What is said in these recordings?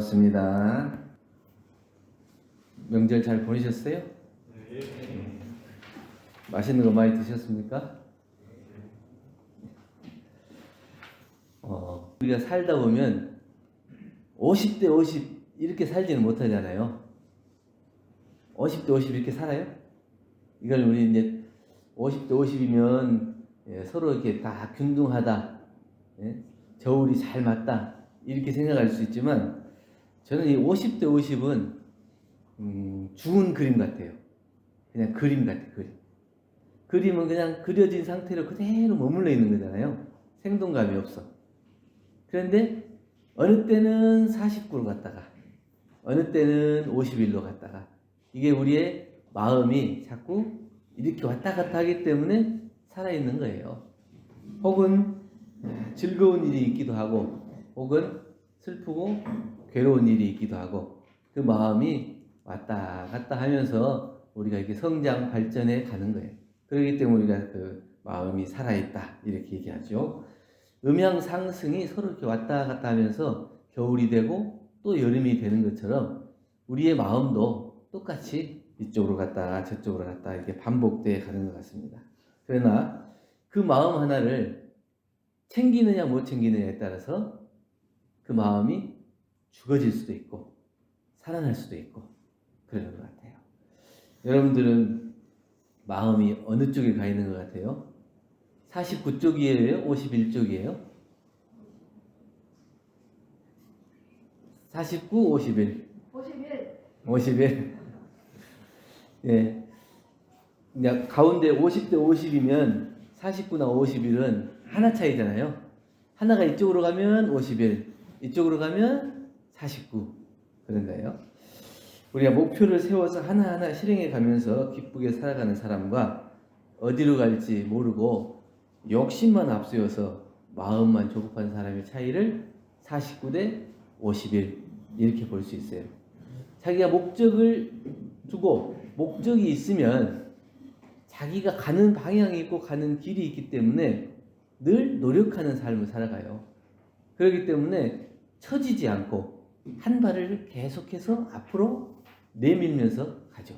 반갑습니다. 명절 잘 보내셨어요? 맛있는 거 많이 드셨습니까? 우리가 살다 보면 50대 50 이렇게 살지는 못하잖아요. 50대 50 이렇게 살아요? 이걸 우리 이제 50대 50이면 서로 이렇게 다 균등하다, 저울이 잘 맞다 이렇게 생각할 수 있지만 저는 이 50대 50은 죽은 그림 같아요. 그냥 그림 같아, 그림. 그림은 그냥 그려진 상태로 그대로 머물러 있는 거잖아요. 생동감이 없어. 그런데 어느 때는 49로 갔다가 어느 때는 51로 갔다가 이게 우리의 마음이 자꾸 이렇게 왔다 갔다 하기 때문에 살아있는 거예요. 혹은 즐거운 일이 있기도 하고 혹은 슬프고 괴로운 일이 있기도 하고 그 마음이 왔다 갔다 하면서 우리가 이렇게 성장 발전해 가는 거예요. 그렇기 때문에 우리가 그 마음이 살아있다 이렇게 얘기하죠. 음양 상승이 서로 이렇게 왔다 갔다 하면서 겨울이 되고 또 여름이 되는 것처럼 우리의 마음도 똑같이 이쪽으로 갔다가 저쪽으로 갔다가 이렇게 반복되어 가는 것 같습니다. 그러나 그 마음 하나를 챙기느냐 못 챙기느냐에 따라서 그 마음이 죽어질 수도 있고 살아날 수도 있고 그러는 것 같아요. 여러분들은 마음이 어느 쪽에 가 있는 것 같아요? 49쪽이에요? 51쪽이에요? 49, 51. 51. 51. 예. 그냥 가운데 50대 50이면 49나 51은 하나 차이잖아요. 하나가 이쪽으로 가면 51, 이쪽으로 가면 49. 그런 거예요. 우리가 목표를 세워서 하나하나 실행해 가면서 기쁘게 살아가는 사람과 어디로 갈지 모르고 욕심만 앞세워서 마음만 조급한 사람의 차이를 49대 51 이렇게 볼 수 있어요. 자기가 목적을 두고 목적이 있으면 자기가 가는 방향이 있고 가는 길이 있기 때문에 늘 노력하는 삶을 살아가요. 그렇기 때문에 처지지 않고 한 발을 계속해서 앞으로 내밀면서 가죠.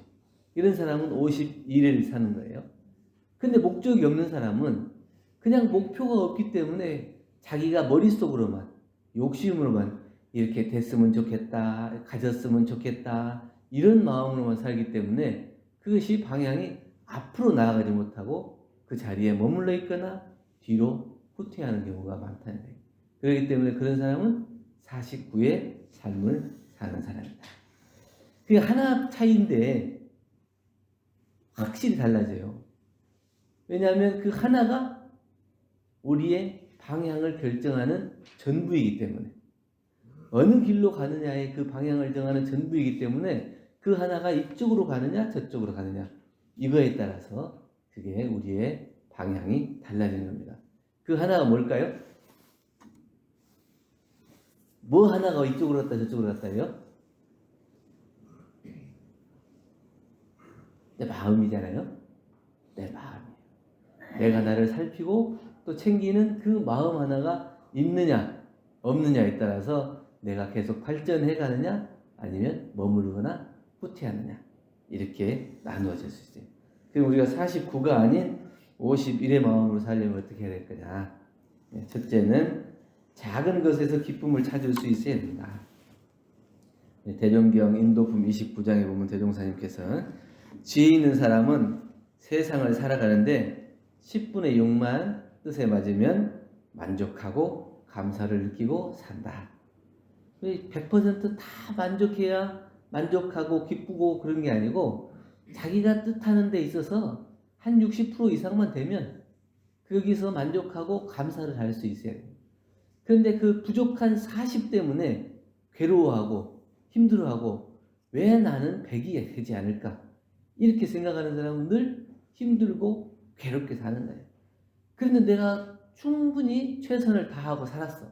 이런 사람은 51을 사는 거예요. 근데 목적이 없는 사람은 그냥 목표가 없기 때문에 자기가 머릿속으로만 욕심으로만 이렇게 됐으면 좋겠다, 가졌으면 좋겠다 이런 마음으로만 살기 때문에 그것이 방향이 앞으로 나아가지 못하고 그 자리에 머물러 있거나 뒤로 후퇴하는 경우가 많다는 거예요. 그렇기 때문에 그런 사람은 49의 삶을 사는 사람이다. 그게 하나 차이인데 확실히 달라져요. 왜냐하면 그 하나가 우리의 방향을 결정하는 전부이기 때문에 어느 길로 가느냐의 그 방향을 정하는 전부이기 때문에 그 하나가 이쪽으로 가느냐 저쪽으로 가느냐 이거에 따라서 그게 우리의 방향이 달라지는 겁니다. 그 하나가 뭘까요? 뭐 하나가 이쪽으로 갔다 저쪽으로 갔다 해요? 내 마음이잖아요. 내 마음이에요. 내가 나를 살피고 또 챙기는 그 마음 하나가 있느냐 없느냐에 따라서 내가 계속 발전해 가느냐 아니면 머무르거나 후퇴하느냐 이렇게 나누어질 수 있어요. 그럼 우리가 49가 아닌 51의 마음으로 살려면 어떻게 해야 될 거냐? 첫째는 작은 것에서 기쁨을 찾을 수 있어야 된다. 대종경 인도품 29장에 보면 대종사님께서는 지혜 있는 사람은 세상을 살아가는데 10분의 6만 뜻에 맞으면 만족하고 감사를 느끼고 산다. 100%다 만족해야 만족하고 기쁘고 그런 게 아니고 자기가 뜻하는 데 있어서 한 60% 이상만 되면 거기서 만족하고 감사를 할 수 있어야 돼요. 그런데 그 부족한 40 때문에 괴로워하고 힘들어하고 왜 나는 100이 되지 않을까 이렇게 생각하는 사람은 늘 힘들고 괴롭게 사는 거예요. 그런데 내가 충분히 최선을 다하고 살았어.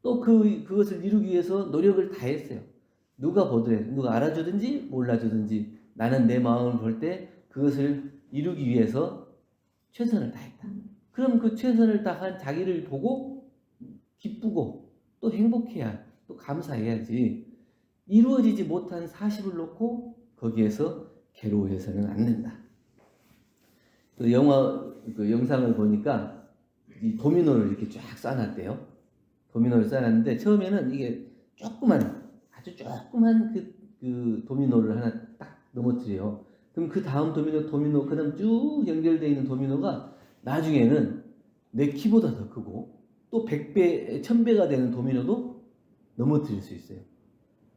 또 그것을 이루기 위해서 노력을 다했어요. 누가 보더라도 누가 알아주든지 몰라주든지 나는 내 마음을 볼 때 그것을 이루기 위해서 최선을 다했다. 그럼 그 최선을 다한 자기를 보고 기쁘고 또 행복해야 또 감사해야지. 이루어지지 못한 40을 놓고 거기에서 괴로워해서는 안 된다. 또 영화 그 영상을 보니까 이 도미노를 이렇게 쫙 쌓아놨대요. 도미노를 쌓아놨는데 처음에는 이게 아주 조그만 그 도미노를 하나 딱 넘어뜨려요. 그럼 그 다음 도미노 그다음 쭉 연결되어 있는 도미노가 나중에는 내 키보다 더 크고 또 100배, 1000배가 되는 도미노도 넘어뜨릴 수 있어요.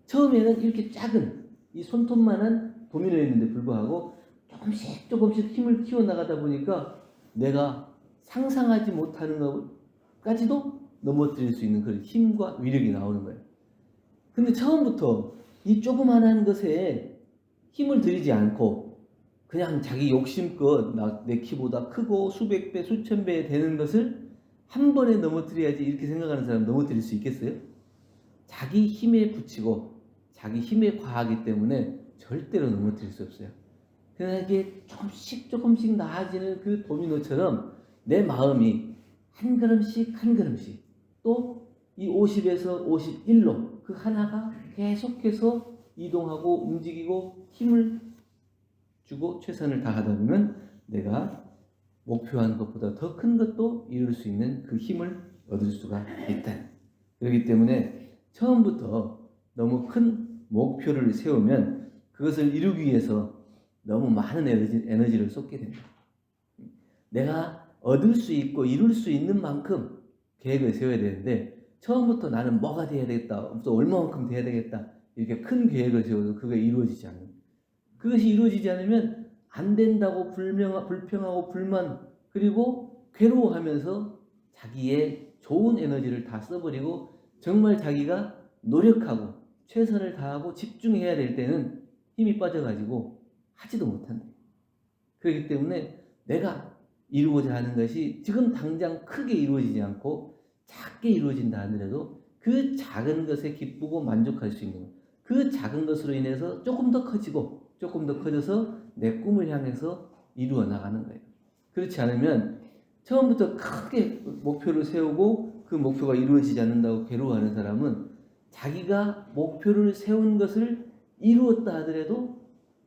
처음에는 이렇게 작은 이 손톱만한 도미노였는데 불구하고 조금씩 힘을 키워나가다 보니까 내가 상상하지 못하는 것까지도 넘어뜨릴 수 있는 그런 힘과 위력이 나오는 거예요. 근데 처음부터 이 조그만한 것에 힘을 들이지 않고 그냥 자기 욕심껏 내 키보다 크고 수백 배, 수천 배 되는 것을 한 번에 넘어뜨려야지 이렇게 생각하는 사람 넘어뜨릴 수 있겠어요? 자기 힘에 붙이고 자기 힘에 과하기 때문에 절대로 넘어뜨릴 수 없어요. 그러나 이게 조금씩 나아지는 그 도미노처럼 내 마음이 한 걸음씩 또 이 50에서 51로 그 하나가 계속해서 이동하고 움직이고 힘을 주고 최선을 다하다 보면 내가 목표한 것보다 더 큰 것도 이룰 수 있는 그 힘을 얻을 수가 있다. 그렇기 때문에 처음부터 너무 큰 목표를 세우면 그것을 이루기 위해서 너무 많은 에너지를 쏟게 됩니다. 내가 얻을 수 있고 이룰 수 있는 만큼 계획을 세워야 되는데 처음부터 나는 뭐가 돼야 되겠다, 또 얼마만큼 돼야 되겠다 이렇게 큰 계획을 세워도 그게 이루어지지 않는, 그것이 이루어지지 않으면 안 된다고 불평하고 불만 그리고 괴로워하면서 자기의 좋은 에너지를 다 써버리고 정말 자기가 노력하고 최선을 다하고 집중해야 될 때는 힘이 빠져가지고 하지도 못한다. 그렇기 때문에 내가 이루고자 하는 것이 지금 당장 크게 이루어지지 않고 작게 이루어진다 하더라도 그 작은 것에 기쁘고 만족할 수 있는 그 작은 것으로 인해서 조금 더 커져서 내 꿈을 향해서 이루어 나가는 거예요. 그렇지 않으면 처음부터 크게 목표를 세우고 그 목표가 이루어지지 않는다고 괴로워하는 사람은 자기가 목표를 세운 것을 이루었다 하더라도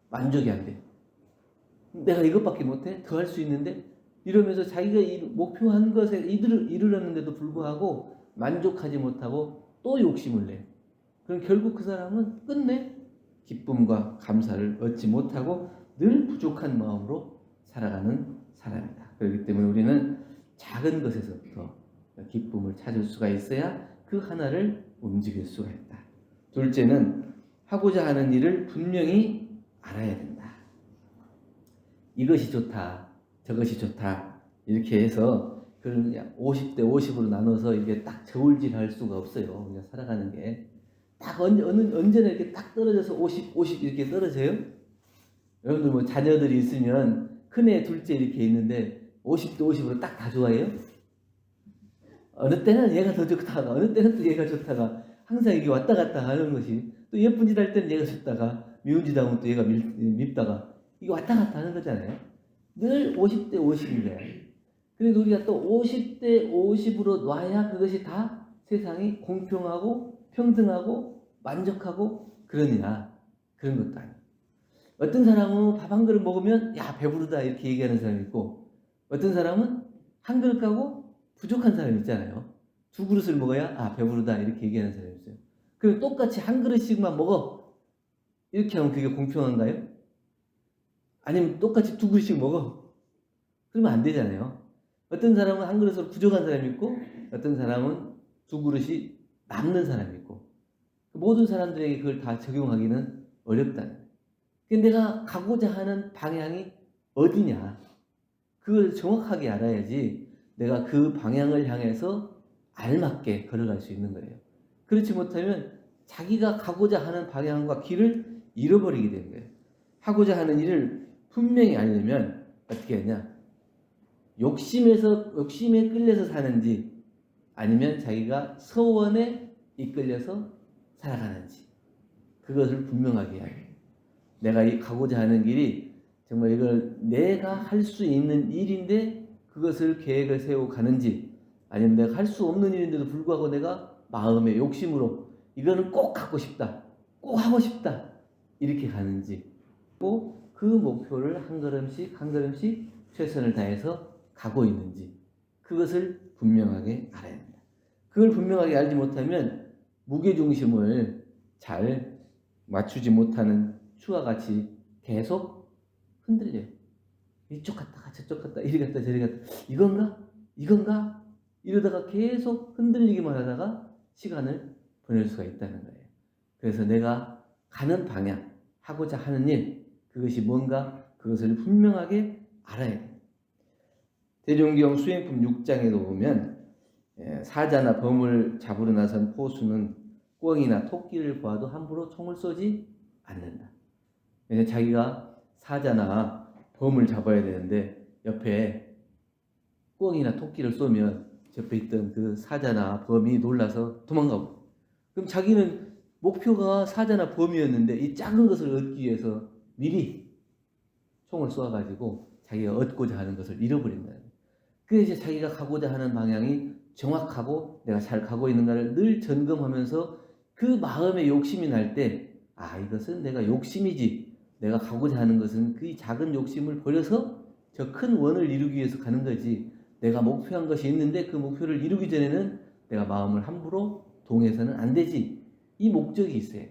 만족이 안 돼. 내가 이것밖에 못해? 더 할 수 있는데? 이러면서 자기가 목표한 것에 이르렀는데도 불구하고 만족하지 못하고 또 욕심을 내. 그럼 결국 그 사람은 끝내 기쁨과 감사를 얻지 못하고 늘 부족한 마음으로 살아가는 사람이다. 그렇기 때문에 우리는 작은 것에서부터 기쁨을 찾을 수가 있어야 그 하나를 움직일 수가 있다. 둘째는 하고자 하는 일을 분명히 알아야 된다. 이것이 좋다, 저것이 좋다 이렇게 해서 그냥 50대 50으로 나눠서 이게 딱 저울질할 수가 없어요. 그냥 살아가는 게 딱 언제나 이렇게 딱 떨어져서 50 이렇게 떨어져요. 여러분들 뭐 자녀들이 있으면 큰애 둘째 이렇게 있는데 50대 50으로 딱 다 좋아해요? 어느 때는 얘가 더 좋다가 어느 때는 또 얘가 좋다가 항상 이게 왔다 갔다 하는 것이, 또 예쁜 짓 할 때는 얘가 좋다가 미운 짓 하면 또 얘가 밉다가 이게 왔다 갔다 하는 거잖아요. 늘 50대 50인 거야. 그래도 우리가 또 50대 50으로 놔야 그것이 다 세상이 공평하고 평등하고 만족하고 그러냐? 그런 것도 아니에요. 어떤 사람은 밥 한 그릇 먹으면 야 배부르다 이렇게 얘기하는 사람이 있고, 어떤 사람은 한 그릇 가고 부족한 사람이 있잖아요. 두 그릇을 먹어야 아 배부르다 이렇게 얘기하는 사람이 있어요. 그럼 똑같이 한 그릇씩만 먹어 이렇게 하면 그게 공평한가요? 아니면 똑같이 두 그릇씩 먹어? 그러면 안 되잖아요. 어떤 사람은 한 그릇으로 부족한 사람이 있고 어떤 사람은 두 그릇이 남는 사람이 있고, 모든 사람들에게 그걸 다 적용하기는 어렵다는 거예요. 근데 내가 가고자 하는 방향이 어디냐, 그걸 정확하게 알아야지 내가 그 방향을 향해서 알맞게 걸어갈 수 있는 거예요. 그렇지 못하면 자기가 가고자 하는 방향과 길을 잃어버리게 되는 거예요. 하고자 하는 일을 분명히 알려면 어떻게 하냐, 욕심에 끌려서 사는지 아니면 자기가 서원에 이끌려서 살아가는지 그것을 분명하게 해야 해요. 내가 이 가고자 하는 길이 정말 이걸 내가 할 수 있는 일인데 그것을 계획을 세우고 가는지, 아니면 내가 할 수 없는 일인데도 불구하고 내가 마음의 욕심으로 이거는 꼭 갖고 싶다, 꼭 하고 싶다 이렇게 가는지, 꼭 그 목표를 한 걸음씩 한 걸음씩 최선을 다해서 가고 있는지 그것을 분명하게 알아야 합니다. 그걸 분명하게 알지 못하면 무게중심을 잘 맞추지 못하는 추와 같이 계속 흔들려요. 이쪽 갔다가 저쪽 갔다 이리 갔다 저리 갔다 이건가? 이건가? 이러다가 계속 흔들리기만 하다가 시간을 보낼 수가 있다는 거예요. 그래서 내가 가는 방향, 하고자 하는 일, 그것이 뭔가 그것을 분명하게 알아야 돼요. 대종경 수행품 6장에도 보면 사자나 범을 잡으러 나선 포수는 꿩이나 토끼를 보아도 함부로 총을 쏘지 않는다. 왜냐하면 자기가 사자나 범을 잡아야 되는데 옆에 꿩이나 토끼를 쏘면 옆에 있던 그 사자나 범이 놀라서 도망가고, 그럼 자기는 목표가 사자나 범이었는데 이 작은 것을 얻기 위해서 미리 총을 쏘아가지고 자기가 얻고자 하는 것을 잃어버린 거예요. 그래서 이제 자기가 가고자 하는 방향이 정확하고 내가 잘 가고 있는가를 늘 점검하면서 그 마음의 욕심이 날 때, 아, 이것은 내가 욕심이지, 내가 가고자 하는 것은 그 작은 욕심을 버려서 저 큰 원을 이루기 위해서 가는 거지, 내가 목표한 것이 있는데 그 목표를 이루기 전에는 내가 마음을 함부로 동해서는 안 되지, 이 목적이 있어요.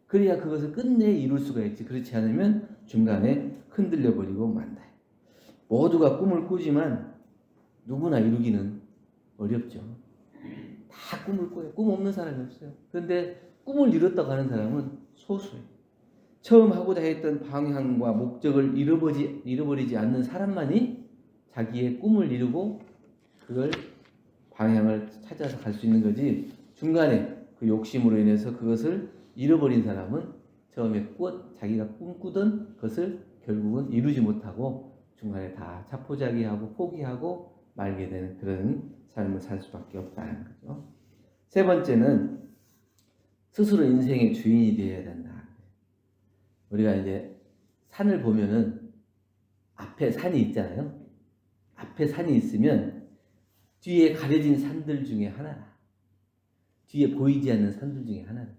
그래야 그것을 끝내 이룰 수가 있지. 그렇지 않으면 중간에 흔들려 버리고 만다. 모두가 꿈을 꾸지만 누구나 이루기는 어렵죠. 다 꿈을 꿔요. 꿈 없는 사람이 없어요. 그런데 꿈을 이뤘다고 하는 사람은 소수예요. 처음 하고자 했던 방향과 목적을 잃어버리지 않는 사람만이 자기의 꿈을 이루고 그걸 방향을 찾아서 갈 수 있는 거지, 중간에 그 욕심으로 인해서 그것을 잃어버린 사람은 처음에 자기가 꿈꾸던 것을 결국은 이루지 못하고 중간에 다 자포자기하고 포기하고 말게 되는 그런 삶을 살 수밖에 없다는 거죠. 세 번째는 스스로 인생의 주인이 되어야 된다. 우리가 이제 산을 보면은 앞에 산이 있잖아요. 앞에 산이 있으면 뒤에 가려진 산들 중에 하나다. 뒤에 보이지 않는 산들 중에 하나다.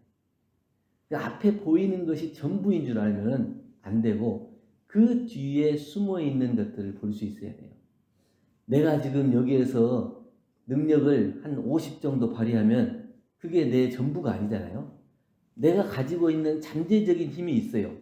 그 앞에 보이는 것이 전부인 줄 알면 안 되고 그 뒤에 숨어 있는 것들을 볼 수 있어야 돼요. 내가 지금 여기에서 능력을 한 50 정도 발휘하면 그게 내 전부가 아니잖아요. 내가 가지고 있는 잠재적인 힘이 있어요.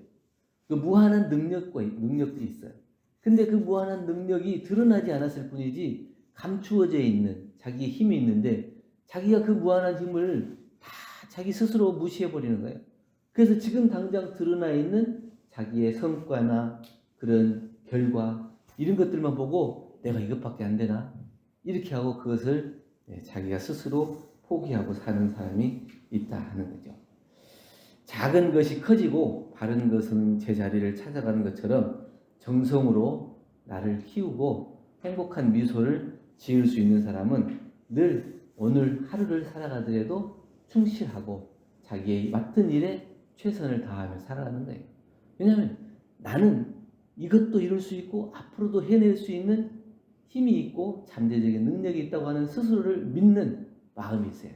그 무한한 능력들이 있어요. 근데 그 무한한 능력이 드러나지 않았을 뿐이지 감추어져 있는 자기의 힘이 있는데 자기가 그 무한한 힘을 다 자기 스스로 무시해버리는 거예요. 그래서 지금 당장 드러나 있는 자기의 성과나 그런 결과 이런 것들만 보고 내가 이것밖에 안 되나? 이렇게 하고 그것을 자기가 스스로 포기하고 사는 사람이 있다 하는 거죠. 작은 것이 커지고 바른 것은 제자리를 찾아가는 것처럼 정성으로 나를 키우고 행복한 미소를 지을 수 있는 사람은 늘 오늘 하루를 살아가더라도 충실하고 자기의 맡은 일에 최선을 다하며 살아가는 거예요. 왜냐하면 나는 이것도 이룰 수 있고 앞으로도 해낼 수 있는 힘이 있고 잠재적인 능력이 있다고 하는 스스로를 믿는 마음이 있어요.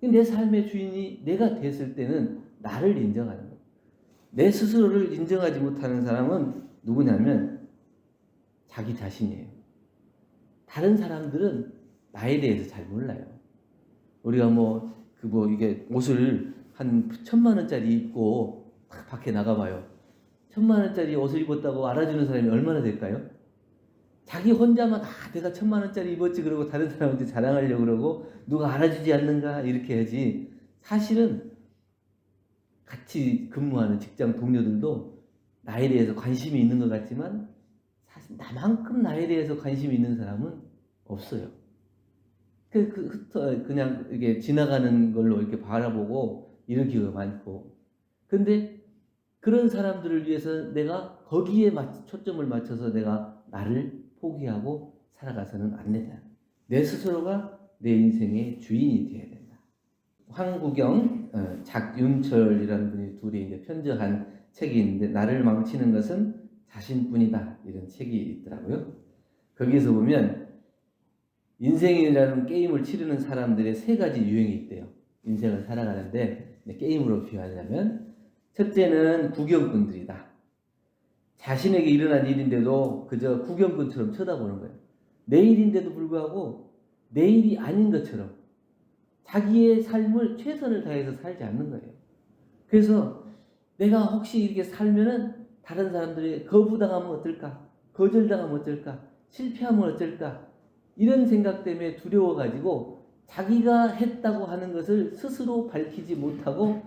내 삶의 주인이 내가 됐을 때는 나를 인정하는 거예요. 내 스스로를 인정하지 못하는 사람은 누구냐면 자기 자신이에요. 다른 사람들은 나에 대해서 잘 몰라요. 우리가 이게 옷을 한 1,000만 원짜리 입고 밖에 나가봐요. 1,000만 원짜리 옷을 입었다고 알아주는 사람이 얼마나 될까요? 자기 혼자만 내가 1,000만 원짜리 입었지 그러고 다른 사람한테 자랑하려고 그러고 누가 알아주지 않는가 이렇게 해야지. 사실은 같이 근무하는 직장 동료들도 나에 대해서 관심이 있는 것 같지만 사실 나만큼 나에 대해서 관심이 있는 사람은 없어요. 그냥 이게 지나가는 걸로 이렇게 바라보고 이런 경우가 많고, 근데 그런 사람들을 위해서 내가 거기에 초점을 맞춰서 내가 나를 포기하고 살아가서는 안 된다. 내 스스로가 내 인생의 주인이 되어야 된다. 황구경, 작윤철이라는 분이 둘이 이제 편저한 책이 있는데 나를 망치는 것은 자신뿐이다 이런 책이 있더라고요. 거기에서 보면 인생이라는 게임을 치르는 사람들의 3가지 유형이 있대요. 인생을 살아가는데 게임으로 비유하자면 첫째는 구경꾼들이다. 자신에게 일어난 일인데도 그저 구경꾼처럼 쳐다보는 거예요. 내 일인데도 불구하고 내 일이 아닌 것처럼 자기의 삶을 최선을 다해서 살지 않는 거예요. 그래서 내가 혹시 이렇게 살면은 다른 사람들이 거부당하면 어떨까? 거절당하면 어떨까? 실패하면 어떨까? 이런 생각 때문에 두려워가지고 자기가 했다고 하는 것을 스스로 밝히지 못하고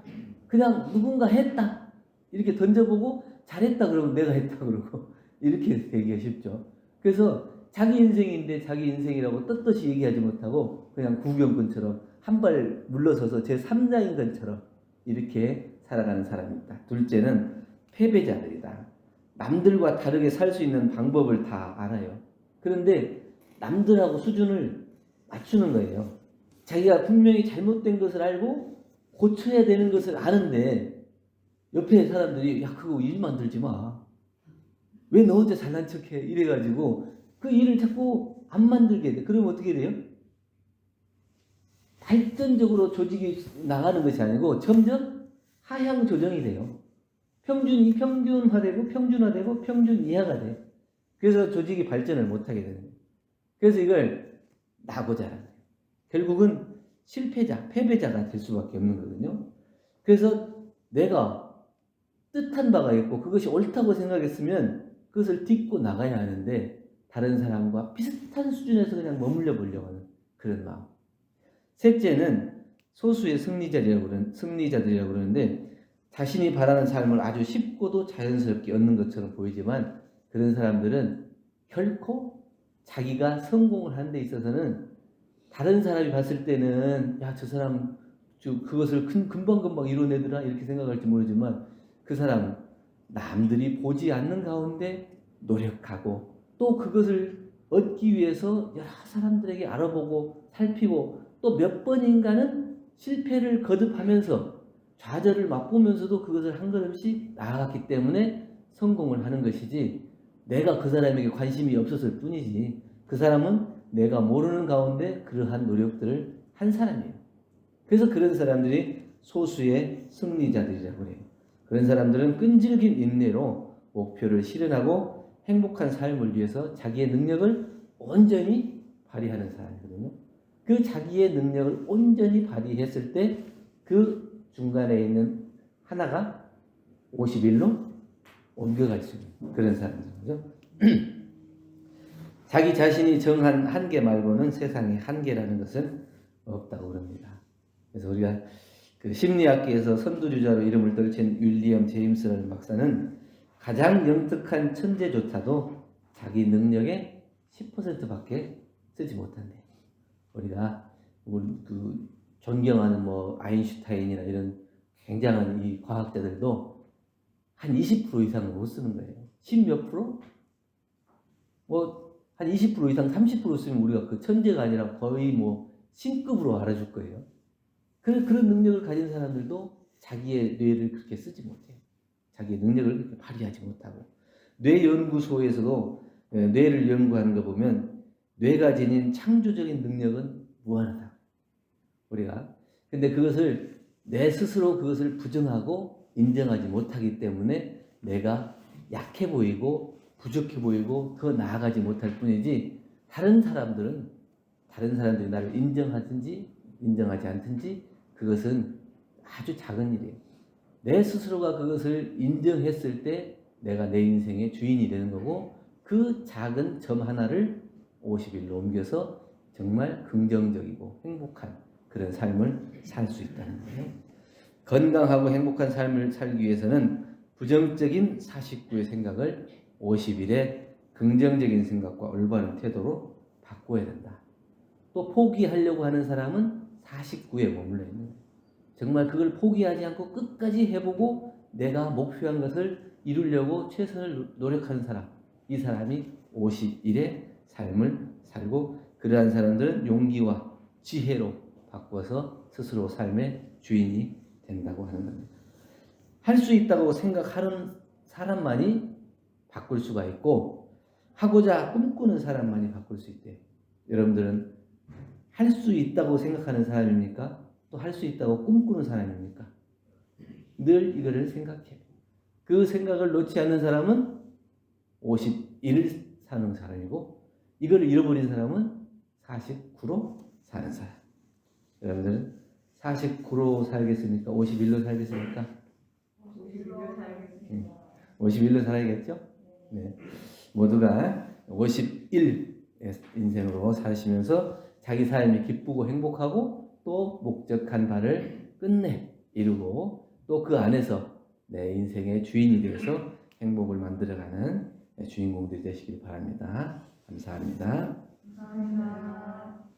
그냥 누군가 했다 이렇게 던져보고 잘했다 그러면 내가 했다 그러고 이렇게 되기가 쉽죠. 그래서 자기 인생인데 자기 인생이라고 떳떳이 얘기하지 못하고 그냥 구경꾼처럼 한 발 물러서서 제3자인 것처럼 이렇게 살아가는 사람이 있다. 둘째는 패배자들이다. 남들과 다르게 살 수 있는 방법을 다 알아요. 그런데 남들하고 수준을 맞추는 거예요. 자기가 분명히 잘못된 것을 알고 고쳐야 되는 것을 아는데 옆에 사람들이 야 그거 일 만들지 마. 왜 너 혼자 잘난 척해? 이래가지고 그 일을 자꾸 안 만들게 돼. 그러면 어떻게 돼요? 발전적으로 조직이 나가는 것이 아니고 점점 하향 조정이 돼요. 평균이 평균화되고 평준화되고 평균 이하가 돼. 그래서 조직이 발전을 못하게 되는 거예요. 그래서 이걸 나고자라는 거예요. 결국은 실패자, 패배자가 될 수밖에 없는 거거든요. 그래서 내가 뜻한 바가 있고 그것이 옳다고 생각했으면 그것을 딛고 나가야 하는데 다른 사람과 비슷한 수준에서 그냥 머물러 보려고 하는 그런 마음. 셋째는 소수의 승리자들이라고 그러는데 자신이 바라는 삶을 아주 쉽고도 자연스럽게 얻는 것처럼 보이지만 그런 사람들은 결코 자기가 성공을 하는 데 있어서는 다른 사람이 봤을 때는 야, 저 사람 그것을 금방금방 이뤄내더라 이렇게 생각할지 모르지만 그 사람은 남들이 보지 않는 가운데 노력하고 또 그것을 얻기 위해서 여러 사람들에게 알아보고 살피고 또 몇 번인가는 실패를 거듭하면서 좌절을 맛보면서도 그것을 한 걸음씩 나아갔기 때문에 성공을 하는 것이지 내가 그 사람에게 관심이 없었을 뿐이지 그 사람은 내가 모르는 가운데 그러한 노력들을 한 사람이에요. 그래서 그런 사람들이 소수의 승리자들이라고 해요. 그런 사람들은 끈질긴 인내로 목표를 실현하고 행복한 삶을 위해서 자기의 능력을 온전히 발휘하는 사람이거든요. 그 자기의 능력을 온전히 발휘했을 때 그 중간에 있는 하나가 51로 옮겨갈 수 있는 그런 사람이죠. 자기 자신이 정한 한계 말고는 세상에 한계라는 것은 없다고 그럽니다. 그래서 우리가 그 심리학계에서 선두주자로 이름을 떨친 윌리엄 제임스라는 박사는 가장 영특한 천재조차도 자기 능력의 10%밖에 쓰지 못한대. 우리가 그 존경하는 뭐 아인슈타인이나 이런 굉장한 이 과학자들도 한 20% 이상은 못 쓰는 거예요. 10몇 프로? 뭐 한 20% 이상 30% 쓰면 우리가 그 천재가 아니라 거의 뭐 신급으로 알아줄 거예요. 그런 능력을 가진 사람들도 자기의 뇌를 그렇게 쓰지 못해요. 자기의 능력을 그렇게 발휘하지 못하고 뇌연구소에서도 뇌를 연구하는 거 보면 뇌가 지닌 창조적인 능력은 무한하다. 우리가 근데 그것을 내 스스로 그것을 부정하고 인정하지 못하기 때문에 내가 약해 보이고 부족해 보이고 더 나아가지 못할 뿐이지 다른 사람들이 나를 인정하든지 인정하지 않든지 그것은 아주 작은 일이에요. 내 스스로가 그것을 인정했을 때 내가 내 인생의 주인이 되는 거고 그 작은 점 하나를 50일로 옮겨서 정말 긍정적이고 행복한 그런 삶을 살 수 있다는 거예요. 건강하고 행복한 삶을 살기 위해서는 부정적인 49의 생각을 50일에 긍정적인 생각과 올바른 태도로 바꿔야 된다. 또 포기하려고 하는 사람은 49에 머물러 있는 거예요. 정말 그걸 포기하지 않고 끝까지 해보고 내가 목표한 것을 이루려고 최선을 노력하는 사람, 이 사람이 50일의 삶을 살고 그러한 사람들은 용기와 지혜로 바꿔서 스스로 삶의 주인이 된다고 하는 겁니다. 할 수 있다고 생각하는 사람만이 바꿀 수가 있고 하고자 꿈꾸는 사람만이 바꿀 수 있대요. 여러분들은 할 수 있다고 생각하는 사람입니까? 또 할 수 있다고 꿈꾸는 사람입니까? 늘 이거를 생각해. 그 생각을 놓지 않는 사람은 51 사는 사람이고 이거를 잃어버린 사람은 49로 사는 사람. 여러분들 49로 살겠습니까? 51로 살겠습니까? 51로 살겠습니다. 51로 살아야겠죠? 네. 모두가 51 인생으로 사시면서 자기 삶이 기쁘고 행복하고 또 목적한 바를 끝내 이루고 또 그 안에서 내 인생의 주인이 되어서 행복을 만들어가는 주인공들이 되시길 바랍니다. 감사합니다. 감사합니다.